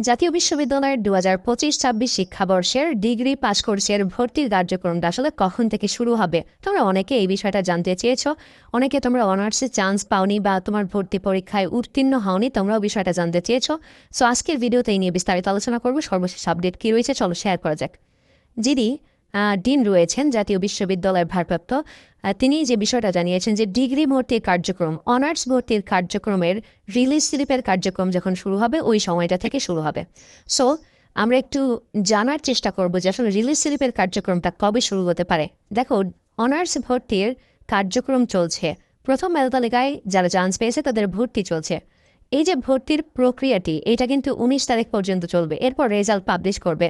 জাতীয় বিশ্ববিদ্যালয়ের 2025-26 শিক্ষাবর্ষের degree pass কোর্সের ভর্তির কার্যক্রমটা আসলে কখন থেকে শুরু হবে? তোমরা অনেকে এই বিষয়টা জানতে চেয়েছো। অনেকে তোমরা অনার্সে চান্স পাওনি বা তোমার ভর্তি পরীক্ষায় উত্তীর্ণ হওনি, তোমরাও বিষয়টা জানতে চেয়েছো। সো আজকের ভিডিওতে এই নিয়ে বিস্তারিত আলোচনা করব। সর্বশেষ আপডেট কী রয়েছে চলো শেয়ার করা যাক। যিনি ডিন রয়েছেন জাতীয় বিশ্ববিদ্যালয়ের ভারপ্রাপ্ত, তিনি যে বিষয়টা জানিয়েছেন যে ডিগ্রি ভর্তির কার্যক্রম, অনার্স ভর্তির কার্যক্রমের রিলিজ স্লিপের কার্যক্রম যখন শুরু হবে ওই সময়টা থেকে শুরু হবে। সো আমরা একটু জানার চেষ্টা করব যে আসলে রিলিজ স্লিপের কার্যক্রমটা কবে শুরু হতে পারে। দেখো, অনার্স ভর্তির কার্যক্রম চলছে, প্রথম মেধা তালিকায় যারা চান্স পেয়েছে তাদের ভর্তি চলছে। এই যে ভর্তির প্রক্রিয়াটি, এটা কিন্তু 19 তারিখ পর্যন্ত চলবে। এরপর রেজাল্ট পাবলিশ করবে,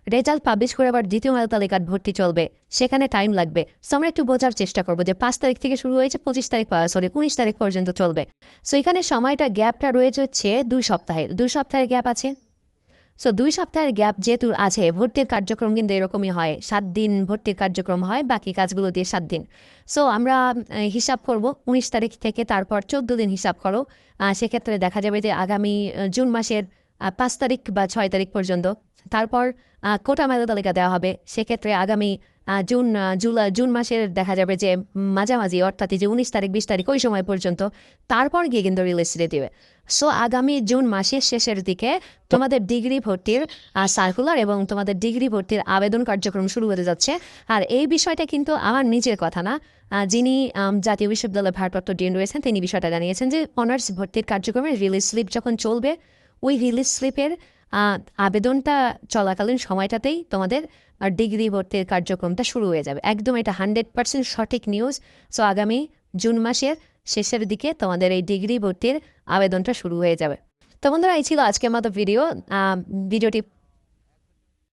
রেজাল্ট পাবলিশ করে আবার দ্বিতীয় মেধা তালিকার ভর্তি চলবে, সেখানে টাইম লাগবে। সো আমরা একটু বোঝার চেষ্টা করবো যে 5 তারিখ থেকে শুরু হয়েছে, 19 তারিখ পর্যন্ত চলবে। সো এখানে সময়টা গ্যাপটা রয়েছে হচ্ছে 2 সপ্তাহের গ্যাপ আছে। সো 2 সপ্তাহের গ্যাপ যেহেতু আছে, ভর্তির কার্যক্রম কিন্তু এরকমই হয়, 7 দিন ভর্তির কার্যক্রম হয়, বাকি কাজগুলো দিয়ে 7 দিন। সো আমরা হিসাব করব 19 তারিখ থেকে, তারপর 14 দিন হিসাব করো। সেক্ষেত্রে দেখা যাবে যে আগামী জুন মাসের 5 তারিখ বা 6 তারিখ পর্যন্ত। তারপর কোটা মেধা তালিকা দেওয়া হবে, সেক্ষেত্রে আগামী জুন মাসের দেখা যাবে যে মাঝামাঝি, অর্থাৎ যে 19 তারিখ 20 তারিখ ওই সময় পর্যন্ত। তারপর গিয়ে কিন্তু রিলিজ দেবে। সো আগামী জুন মাসের শেষের দিকে তোমাদের ডিগ্রি ভর্তির সার্কুলার এবং তোমাদের ডিগ্রি ভর্তির আবেদন কার্যক্রম শুরু হতে যাচ্ছে। আর এই বিষয়টা কিন্তু আমার নিজের কথা না, যিনি জাতীয় বিশ্ববিদ্যালয়ের ভারপ্রাপ্ত ডিন রয়েছেন তিনি বিষয়টা জানিয়েছেন যে অনার্স ভর্তির কার্যক্রমের রিলিজ স্লিপ যখন চলবে, ওই রিলিজ স্লিপের আবেদনটা চলাকালীন সময়টাতেই তোমাদের ডিগ্রি ভর্তির কার্যক্রমটা শুরু হয়ে যাবে। একদম এটা 100% সঠিক নিউজ। সো আগামী জুন মাসের শেষের দিকে তোমাদের এই ডিগ্রি ভর্তির আবেদনটা শুরু হয়ে যাবে। তো বন্ধুরা, এই ছিল আজকের মতো ভিডিওটি